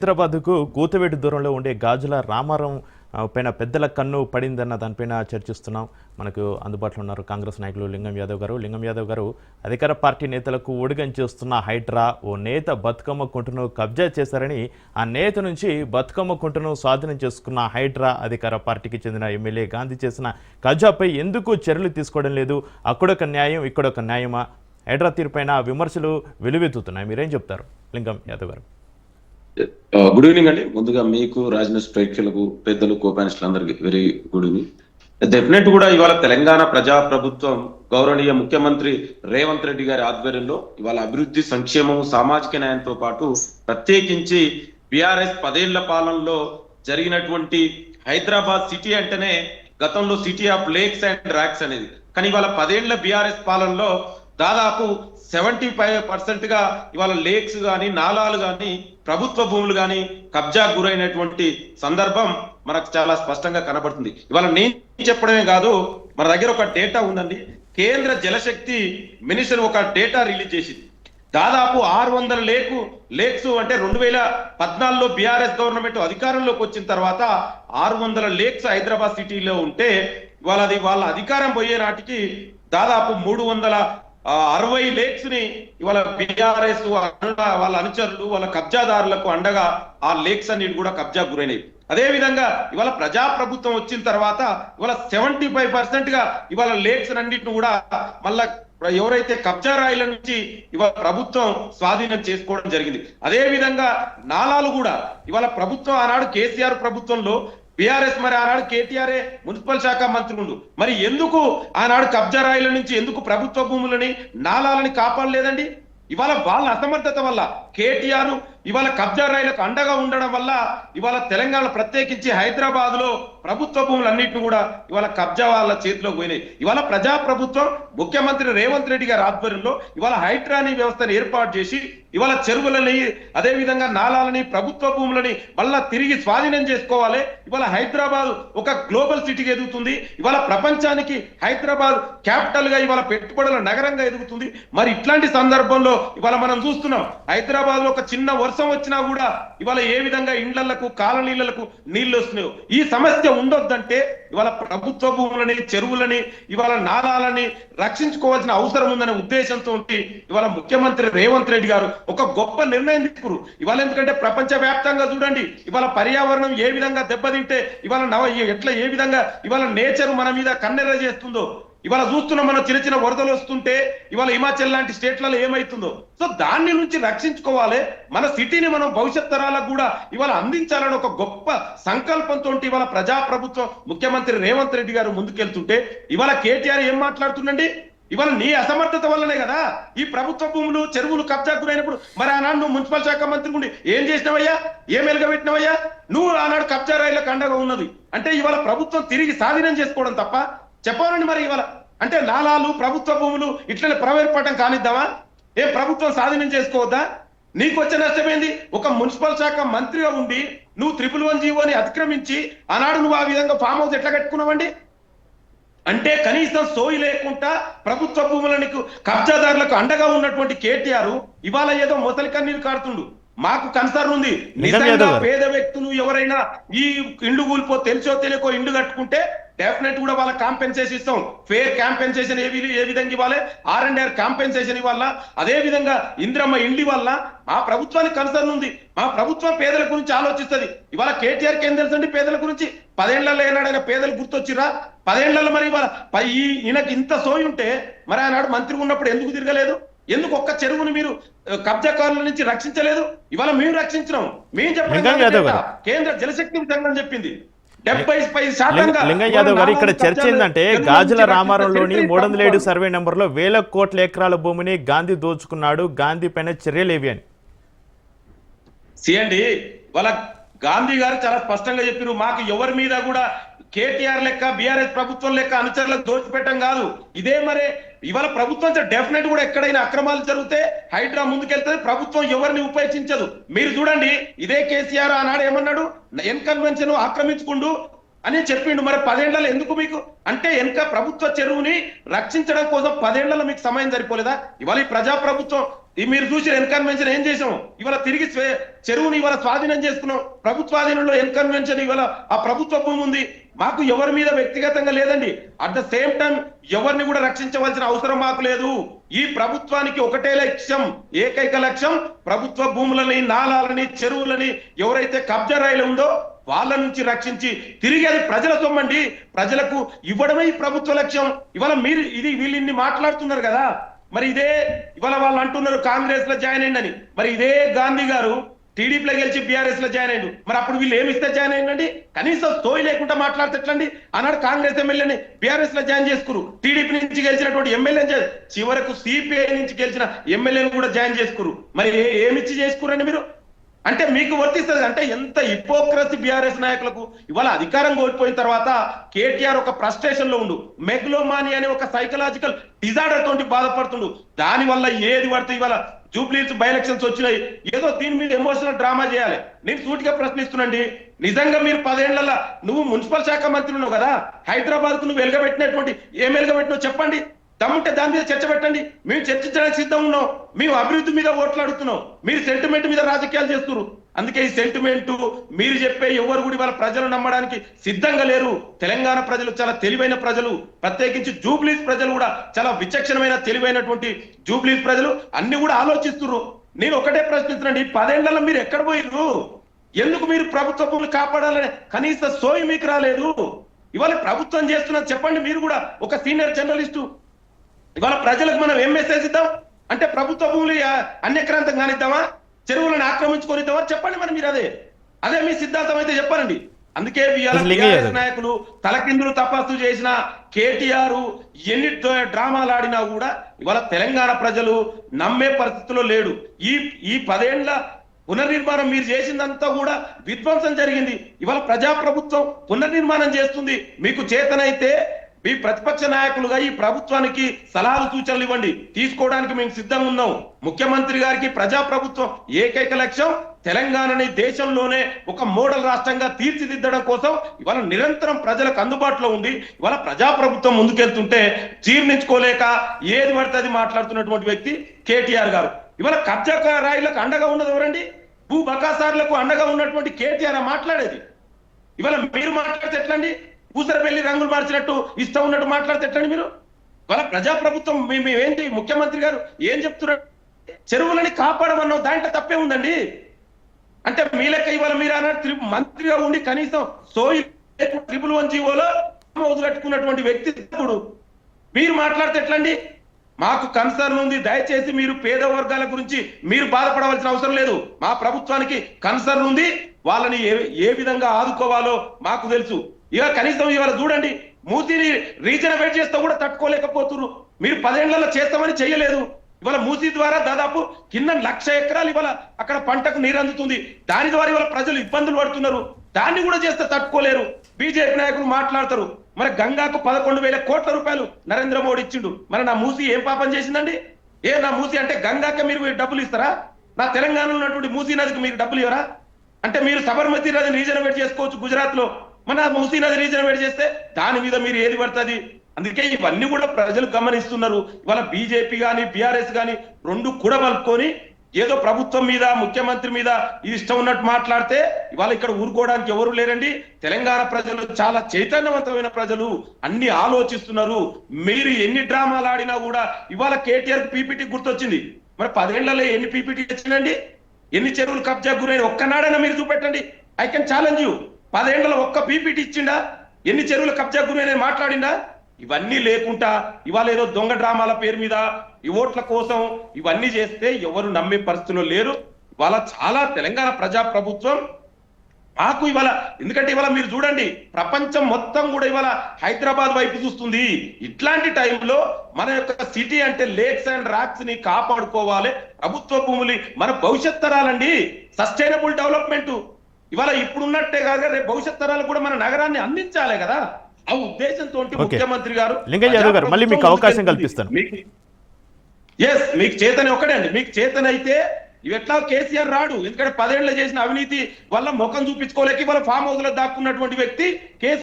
హైదరాబాద్కు కూతవేటు దూరంలో ఉండే గాజుల రామారం పైన పెద్దల కన్ను పడిందన్న దానిపైన చర్చిస్తున్నాం. మనకు అందుబాటులో ఉన్నారు కాంగ్రెస్ నాయకులు లింగం యాదవ్ గారు. లింగం యాదవ్ గారు, అధికార పార్టీ నేతలకు ఊడిగం చేస్తున్న హైడ్రా ఓ నేత బతుకమ్మ కుంటను కబ్జా చేశారని, ఆ నేత నుంచి బతుకమ్మ కుంటను స్వాధీనం చేసుకున్న హైడ్రా అధికార పార్టీకి చెందిన ఎమ్మెల్యే గాంధీ చేసిన కబ్జాపై ఎందుకు చర్యలు తీసుకోవడం లేదు? అక్కడొక న్యాయం ఇక్కడొక న్యాయమా? హైడ్రా తీరుపైన విమర్శలు వెలువెత్తుతున్నాయి. మీరేం చెప్తారు లింగం యాదవ్ గారు? గుడ్ ఈవినింగ్ అండి. ముందుగా మీకు రాజనీతి ప్రేక్షకులకు, పెద్దలు, కోపానిస్టులందరికీ వెరీ గుడ్ ఈవినింగ్. డెఫినెట్ కూడా ఇవాళ తెలంగాణ ప్రభుత్వం గౌరవనీయ ముఖ్యమంత్రి రేవంత్ రెడ్డి గారి ఆధ్వర్యంలో ఇవాళ అభివృద్ధి, సంక్షేమం, సామాజిక న్యాయంతో పాటు ప్రత్యేకించి బీఆర్ఎస్ 10 ఏళ్ల పాలనలో జరిగినటువంటి హైదరాబాద్ సిటీ అంటేనే గతంలో city of lakes and racks అనేది, కానీ ఇవాళ 10 ఏళ్ల బీఆర్ఎస్ పాలనలో దాదాపు 75% గా ఇవాళ లేక్స్ కానీ, నాలాలు కానీ, ప్రభుత్వ భూములు కానీ కబ్జా గురైనటువంటి సందర్భం మనకు చాలా స్పష్టంగా కనబడుతుంది. ఇవాళ నేను చెప్పడమే కాదు, మన దగ్గర ఒక డేటా ఉందండి. కేంద్ర జలశక్తి మినిస్టర్ ఒక డేటా రిలీజ్ చేసింది. దాదాపు 600 లేక్స్ అంటే 2014లో బీఆర్ఎస్ గవర్నమెంట్ అధికారంలోకి వచ్చిన తర్వాత 600 లేక్స్ హైదరాబాద్ సిటీలో ఉంటే వాళ్ళ అధికారం పోయే నాటికి దాదాపు 360 లేక్స్ ని ఇవాళ బీఆర్ఎస్ వాళ్ళ అనుచరులు, వాళ్ళ కబ్జాదారులకు అండగా ఆ లేక్స్ అన్నిటి కూడా కబ్జా గురైనవి. అదే విధంగా ఇవాళ ప్రజాప్రభుత్వం వచ్చిన తర్వాత ఇవాళ 75% గా ఇవాళ లేక్స్ అన్నిటిని కూడా మళ్ళా ఎవరైతే కబ్జా రాయిల నుంచి ఇవాళ ప్రభుత్వం స్వాధీనం చేసుకోవడం జరిగింది. అదే విధంగా నాలాలు కూడా ఇవాళ ప్రభుత్వం ఆనాడు కేసీఆర్ ప్రభుత్వంలో బీఆర్ఎస్, మరి ఆనాడు కేటీఆర్ మున్సిపల్ శాఖ మంత్రి ఉండు, మరి ఎందుకు ఆనాడు కబ్జా రాయిల నుంచి ఎందుకు ప్రభుత్వ భూములని, నాలాలని కాపాడలేదండి? ఇవాళ వాళ్ళ అసమర్థత వల్ల కేటీఆర్ ఇవాళ కబ్జా రాయిలకు అండగా ఉండడం వల్ల ఇవాళ తెలంగాణ ప్రత్యేకించి హైదరాబాద్ లో ప్రభుత్వ భూములన్నింటినీ కూడా ఇవాళ కబ్జా వాళ్ళ చేతిలోకి పోయినాయి. ఇవాళ ప్రజాప్రభుత్వం ముఖ్యమంత్రి రేవంత్ రెడ్డి గారి ఆధ్వర్యంలో ఇవాళ హైడ్రాని వ్యవస్థను ఏర్పాటు చేసి ఇవాళ చెరువులని, అదే విధంగా నాలాలని, ప్రభుత్వ భూములని మళ్ళా తిరిగి స్వాధీనం చేసుకోవాలి. ఇవాళ హైదరాబాద్ ఒక గ్లోబల్ సిటీగా ఎదుగుతుంది. ఇవాళ ప్రపంచానికి హైదరాబాద్ క్యాపిటల్ గా ఇవాళ పెట్టుబడుల నగరంగా ఎదుగుతుంది. మరి ఇట్లాంటి సందర్భంలో ఇవాళ మనం చూస్తున్నాం, హైదరాబాద్ లో ఒక చిన్న వర్షం వచ్చినా కూడా ఇవాళ ఏ విధంగా ఇండ్లకు, కాలనీలకు నీళ్లు వస్తున్నాయో. ఈ సమస్య ఉండొద్దంటే ఇవాళ ప్రభుత్వ భూములని, చెరువులని, ఇవాళ నాలాలని రక్షించుకోవాల్సిన అవసరం ఉందనే ఉద్దేశంతో ఇవాళ ముఖ్యమంత్రి రేవంత్ రెడ్డి గారు ఒక గొప్ప నిర్ణయం తీసుకురు ఇవాళ. ఎందుకంటే ప్రపంచ వ్యాప్తంగా చూడండి ఇవాళ పర్యావరణం ఏ విధంగా దెబ్బతింటే ఇవాళ ఏ విధంగా ఇవాళ నేచర్ మన మీద కన్నెర్ర చేస్తుందో ఇవాళ చూస్తున్నాం. మనం చిన్న చిన్న వరదలు వస్తుంటే ఇవాళ హిమాచల్ లాంటి స్టేట్లలో ఏమైతుందో. సో దాని నుంచి రక్షించుకోవాలి, మన సిటీని మనం భవిష్యత్ తరాలకు కూడా ఇవాళ అందించాలని ఒక గొప్ప సంకల్పంతో ఇవాళ ప్రజాప్రభుత్వం ముఖ్యమంత్రి రేవంత్ రెడ్డి గారు ముందుకెళ్తుంటే ఇవాళ కేటీఆర్ ఏం మాట్లాడుతుండండి? ఇవాళ నీ అసమర్థత వల్లనే కదా ఈ ప్రభుత్వ భూములు, చెరువులు కబ్జా గురైనప్పుడు మరి ఆనాడు నువ్వు మున్సిపల్ శాఖ మంత్రి ఉండి ఏం చేసినావయ్యా? ఏం వెలగబెట్టినవయ్యా? నువ్వు ఆనాడు కబ్జా రాయిలకు అండగా ఉన్నది అంటే ఇవాళ ప్రభుత్వం తిరిగి స్వాధీనం చేసుకోవడం తప్ప చెప్పాలండి. మరి ఇవాళ అంటే నాలాలు, ప్రభుత్వ భూములు ఇట్లనే ప్రవేశపడటం కానిద్దామా? ఏ ప్రభుత్వం స్వాధీనం చేసుకోవద్దా? నీకు వచ్చే నష్టమైంది? ఒక మున్సిపల్ శాఖ మంత్రిగా ఉండి నువ్వు 111 జీవోని అతిక్రమించి ఆనాడు నువ్వు ఆ విధంగా ఫామ్ హౌస్ ఎట్లా కట్టుకున్నావండి? అంటే కనీసం సోయి లేకుండా ప్రభుత్వ భూములకు, కబ్జాదారులకు అండగా ఉన్నటువంటి కేటీఆర్ ఇవాళ ఏదో మొసలి కన్నీరు కాడుతుండు. మాకు కన్సర్న్ ఉంది. నిజంగా పేద వ్యక్తులు ఎవరైనా ఈ ఇండ్లు కూలిపో తెలిసో తెలియకో ఇండ్లు కట్టుకుంటే డెఫినెట్ కూడా వాళ్ళ కాంపెన్సేషన్ ఇస్తాం. ఫేర్ కాంపెన్సేషన్ ఏ విధంగా ఇవ్వాలి? R&R కాంపెన్సేషన్ ఇవ్వాలా? అదే విధంగా ఇంద్రమ్మ ఇండ్లు వల్ల మా ప్రభుత్వానికి కన్సర్న్ ఉంది. మా ప్రభుత్వం పేదల గురించి ఆలోచిస్తుంది. ఇవాళ కేటీఆర్కి ఏం తెలుసండి పేదల గురించి? 10 ఏళ్లలో ఏనాడైనా పేదలు గుర్తొచ్చిరా? 10 ఏళ్లలో మరి ఇవాళ ఈయనకి ఇంత సోయి ఉంటే మరి ఆనాడు మంత్రి ఉన్నప్పుడు ఎందుకు తిరగలేదు? ఎందుకు ఒక్క చెరువుని మీరు కబ్జాకారుల నుంచి రక్షించలేదు? ఇవాళ మేము రక్షించినాం. మేము చెప్పడం కేంద్ర జలశక్తి సంఘం చెప్పింది. లింగం యాదవ్ గారు, ఇక్కడ చర్చ ఏంటంటే గాజుల రామారంలోని 307 సర్వే నెంబర్లో 1000 కోట్ల ఎకరాల భూమిని గాంధీ దోచుకున్నాడు, గాంధీ పైన చర్యలేవి అని. సియండి వాళ్ళ గాంధీ గారు చాలా స్పష్టంగా చెప్పారు, మాకు ఎవరి మీద కూడా కేటీఆర్ లెక్క, బీఆర్ఎస్ ప్రభుత్వం లెక్క అనుచరులకు దోచిపెట్టం కాదు. ఇదే మరి ఇవాళ ప్రభుత్వం డెఫినెట్ కూడా ఎక్కడైనా అక్రమాలు జరిగితే హైడ్రా ముందుకెళ్తుంది. ప్రభుత్వం ఎవరిని ఉపేక్షించదు. మీరు చూడండి, ఇదే కేసీఆర్ ఆనాడు ఏమన్నాడు? ఎన్కన్వెన్షన్ ఆక్రమించుకుండు అని చెప్పిండు. మరి 10 ఏళ్లలో ఎందుకు మీకు అంటే ప్రభుత్వ చెరువుని రక్షించడం కోసం 10 ఏళ్లలో మీకు సమయం సరిపోలేదా? ఇవాళ ఈ ప్రజాప్రభుత్వం ఈ మీరు చూసిన ఎన్కన్వెన్షన్ ఏం చేసాం? ఇవాళ తిరిగి చెరువుని ఇవాళ స్వాధీనం చేసుకున్నాం. ప్రభుత్వాధీనంలో ఎన్కన్వెన్షన్ ఇవాళ ఆ ప్రభుత్వ భూమి ఉంది. మాకు ఎవరి మీద వ్యక్తిగతంగా లేదండి. అట్ ద సేమ్ టైం ఎవరిని కూడా రక్షించవలసిన అవసరం మాకు లేదు. ఈ ప్రభుత్వానికి ఒకటే లక్ష్యం, ఏకైక లక్ష్యం, ప్రభుత్వ భూములని, నాలాలని, చెరువులని ఎవరైతే కబ్జా రాయిలు ఉందో వాళ్ళ నుంచి రక్షించి తిరిగి అది ప్రజల సొమ్మండి, ప్రజలకు ఇవ్వడమే ఈ ప్రభుత్వ లక్ష్యం. ఇవాళ మీరు వీళ్ళు ఇన్ని మాట్లాడుతున్నారు కదా, మరి ఇదే ఇవాళ వాళ్ళు అంటున్నారు కాంగ్రెస్ లో జాయిన్ అయ్యిందని. మరి ఇదే గాంధీ గారు టీడీపీలో గెలిచి బీఆర్ఎస్ లో జాయిన్ అయ్యిండు. మరి అప్పుడు వీళ్ళు ఏమిస్తే జాయిన్ అయ్యండి? కనీసం తోయి లేకుండా మాట్లాడతట్లండి. ఆనాడు కాంగ్రెస్ ఎమ్మెల్యేని బీఆర్ఎస్ లో జాయిన్ చేసుకురు, టీడీపీ నుంచి గెలిచినటువంటి ఎమ్మెల్యేని చివరకు సిపిఐ నుంచి గెలిచిన ఎమ్మెల్యేని కూడా జాయిన్ చేసుకురు. మరి ఏమిచ్చి చేసుకురండి మీరు? అంటే మీకు వర్తిస్తుంది. అంటే ఎంత హిపోక్రసీ బీఆర్ఎస్ నాయకులకు. ఇవాళ అధికారం కోల్పోయిన తర్వాత కేటీఆర్ ఒక ఫ్రస్ట్రేషన్ లో ఉండు, మెగ్లోమాని అనే ఒక సైకలాజికల్ డిజార్డర్ తోటి బాధపడుతుండు. దాని వల్ల ఏది పడితే ఇవాళ జూబ్లీస్ బై ఎలక్షన్స్ వచ్చినాయి, ఏదో దీని మీద ఎమోషనల్ డ్రామా చేయాలి. నేను సూటిగా ప్రశ్నిస్తున్నాండి, నిజంగా మీరు 10 ఏళ్లలో నువ్వు మున్సిపల్ శాఖ మంత్రి ఉన్నావు కదా, హైదరాబాద్ కు నువ్వు వెలుగబెట్టినటువంటి ఏం వెలుగబెట్టినావు చెప్పండి. దమ్ముంటే దాని మీద చర్చ పెట్టండి. మేము చర్చించడానికి సిద్ధం ఉన్నాం. మేము అభివృద్ధి మీద ఓట్లాడుతున్నాం, మీరు సెంటిమెంట్ మీద రాజకీయాలు చేస్తున్నారు. అందుకే ఈ సెంటిమెంట్ మీరు చెప్పే ఎవరు కూడా వాళ్ళ ప్రజలు నమ్మడానికి సిద్ధంగా లేరు. తెలంగాణ ప్రజలు చాలా తెలివైన ప్రజలు, ప్రత్యేకించి జూబ్లీస్ ప్రజలు కూడా చాలా విచక్షణమైన తెలివైనటువంటి జూబ్లీస్ ప్రజలు అన్ని కూడా ఆలోచిస్తున్నారు. నేను ఒకటే ప్రశ్నిస్తున్నాండి, 10 ఏళ్లలో మీరు ఎక్కడ పోయిర్రు? ఎందుకు మీరు ప్రభుత్వ భూములు కాపాడాలనే కనీస సోయి మీకు రాలేదు? ఇవాళ ప్రభుత్వం చేస్తున్నది చెప్పండి. మీరు కూడా ఒక సీనియర్ జర్నలిస్టు, ఇవాళ ప్రజలకు మనం ఏం మెసేజ్ ఇద్దాం? అంటే ప్రభుత్వ భూములు అన్యక్రాంతం కానిద్దామా, చెరువులను ఆక్రమించుకొనిద్దామా? చెప్పండి మరి మీరు. అదే మీ సిద్ధాంతం అయితే చెప్పండి. అందుకే నాయకులు తలకిందులు తపస్సు చేసిన కేటీఆర్ ఎన్ని డ్రామాలు ఆడినా కూడా ఇవాళ తెలంగాణ ప్రజలు నమ్మే పరిస్థితిలో లేడు. ఈ 10 ఏళ్ల పునర్నిర్మాణం మీరు చేసిందంతా కూడా విధ్వంసం జరిగింది. ఇవాళ ప్రజాప్రభుత్వం పునర్నిర్మాణం చేస్తుంది. మీకు చేతనైతే మీ ప్రతిపక్ష నాయకులుగా ఈ ప్రభుత్వానికి సలహాలు సూచనలు ఇవ్వండి, తీసుకోవడానికి మేము సిద్ధంగా ఉన్నాం. ముఖ్యమంత్రి గారికి ప్రజాప్రభుత్వం ఏకైక లక్ష్యం తెలంగాణని దేశంలోనే ఒక మోడల్ రాష్ట్రంగా తీర్చిదిద్దడం కోసం ఇవాళ నిరంతరం ప్రజలకు అందుబాటులో ఉంది. ఇవాళ ప్రజాప్రభుత్వం ముందుకెళ్తుంటే జీర్ణించుకోలేక ఏది పడితే అది మాట్లాడుతున్నటువంటి వ్యక్తి కేటీఆర్ గారు. ఇవాళ కబ్జా రాయిలకు అండగా ఉన్నది ఎవరండి? భూ బకాసారులకు అండగా ఉన్నటువంటి కేటీఆర్ మాట్లాడేది. ఇవాళ మీరు మాట్లాడితే ఎట్లండి? పూసరపల్లి రంగులు మార్చినట్టు ఇష్టం ఉన్నట్టు మాట్లాడితే ఎట్లండి మీరు? ఇవాళ ప్రజాప్రభుత్వం మేమేంటి, ముఖ్యమంత్రి గారు ఏం చెప్తున్నారు? చెరువులని కాపాడమన్నాం, దాంట్లో తప్పే ఉందండి. అంటే మీ లెక్క ఇవాళ మీరు అన్న మంత్రిగా ఉండి కనీసం సోయి 111 జీవోలో వదిలెట్టుకున్నటువంటి వ్యక్తి ఇప్పుడు మీరు మాట్లాడితే ఎట్లండి? మాకు కన్సర్న్ ఉంది. దయచేసి మీరు పేద వర్గాల గురించి మీరు బాధపడవలసిన అవసరం లేదు. మా ప్రభుత్వానికి కన్సర్న్ ఉంది. వాళ్ళని ఏ విధంగా ఆదుకోవాలో మాకు తెలుసు. ఇక కనీసం ఇవాళ చూడండి, మూసీని రీజనరేట్ చేస్తే కూడా తట్టుకోలేకపోతున్నారు. మీరు 10 ఏళ్లలో చేస్తామని చేయలేదు. ఇవాళ మూసీ ద్వారా దాదాపు కింద 1,00,000 ఎకరాలు ఇవాళ అక్కడ పంటకు నీరు అందుతుంది. దాని ద్వారా ఇవాళ ప్రజలు ఇబ్బందులు పడుతున్నారు. దాన్ని కూడా చేస్తే తట్టుకోలేరు. బీజేపీ నాయకులు మాట్లాడతారు, మరి గంగాకు 11,000 కోట్ల రూపాయలు నరేంద్ర మోడీ ఇచ్చిండు. మరి నా మూసీ ఏం పాపం చేసిందండి? నా మూసీ అంటే గంగాకే మీరు డబ్బులు ఇస్తారా? నా తెలంగాణలో ఉన్నటువంటి మూసీ నదికి మీరు డబ్బులు ఇవ్వరా? అంటే మీరు సబర్మతి నదిని రీజనరేట్ చేసుకోవచ్చు గుజరాత్ లో, మన మూసీ నది రీజనరేట్ చేస్తే దాని మీద మీరు ఏది పడుతుంది? అందుకే ఇవన్నీ కూడా ప్రజలు గమనిస్తున్నారు. ఇవాళ బీజేపీ గాని బీఆర్ఎస్ గాని రెండు కూడా కలుపుకొని ఏదో ప్రభుత్వం మీద, ముఖ్యమంత్రి మీద ఇష్టం ఉన్నట్టు మాట్లాడితే ఇవాళ ఇక్కడ ఊరుకోవడానికి ఎవరు లేరండి. తెలంగాణ ప్రజలు చాలా చైతన్యవంతమైన ప్రజలు, అన్ని ఆలోచిస్తున్నారు. మీరు ఎన్ని డ్రామాలు ఆడినా కూడా ఇవాళ కేటీఆర్ పీపీటీ గుర్తొచ్చింది. మరి 10 ఏళ్లలో ఎన్ని పీపీటీ వచ్చిందండి? ఎన్ని చెరువులు కబ్జా గురైన ఒక్కనాడైనా మీరు చూపెట్టండి. I can challenge you. 10 ఏళ్లలో ఒక్క పీపీటీ ఇచ్చిండా? ఎన్ని చెరువులు కబ్జా గురైన మాట్లాడిండా? ఇవన్నీ లేకుండా ఇవాళ ఏదో దొంగ డ్రామాల పేరు మీద ఈ ఓట్ల కోసం ఇవన్నీ చేస్తే ఎవరు నమ్మే పరిస్థితుల్లో లేరు. ఇవాళ చాలా తెలంగాణ ప్రజా ప్రభుత్వం మాకు ఇవాళ, ఎందుకంటే ఇవాళ మీరు చూడండి ప్రపంచం మొత్తం కూడా ఇవాళ హైదరాబాద్ వైపు చూస్తుంది. ఇట్లాంటి టైంలో మన యొక్క సిటీ అంటే లేక్స్ అండ్ రాక్స్ ని కాపాడుకోవాలి. ప్రభుత్వ భూములు మన భవిష్యత్ తరాలండి. సస్టైనబుల్ డెవలప్మెంట్ ఇవాళ ఇప్పుడున్నట్టే కాదు, రేపు భవిష్యత్ తరాలకు కూడా మన నగరాన్ని అందించాలి కదా. ఆ ఉద్దేశంతో ముఖ్యమంత్రి గారు లింగయ్య యాదవ్ గారు మళ్ళీ మీకు అవకాశం కల్పిస్తాను. మీకు చేతనే ఒకటే అండి, మీకు చేతనైతే ఇవి ఎట్లా కేసీఆర్ రాడు. ఎందుకంటే 10 ఏళ్ళు చేసిన అవినీతి వల్ల ముఖం చూపించుకోలేక ఇవాళ ఫామ్ హౌస్ లో దాక్కున్నటువంటి వ్యక్తి కేసీఆర్.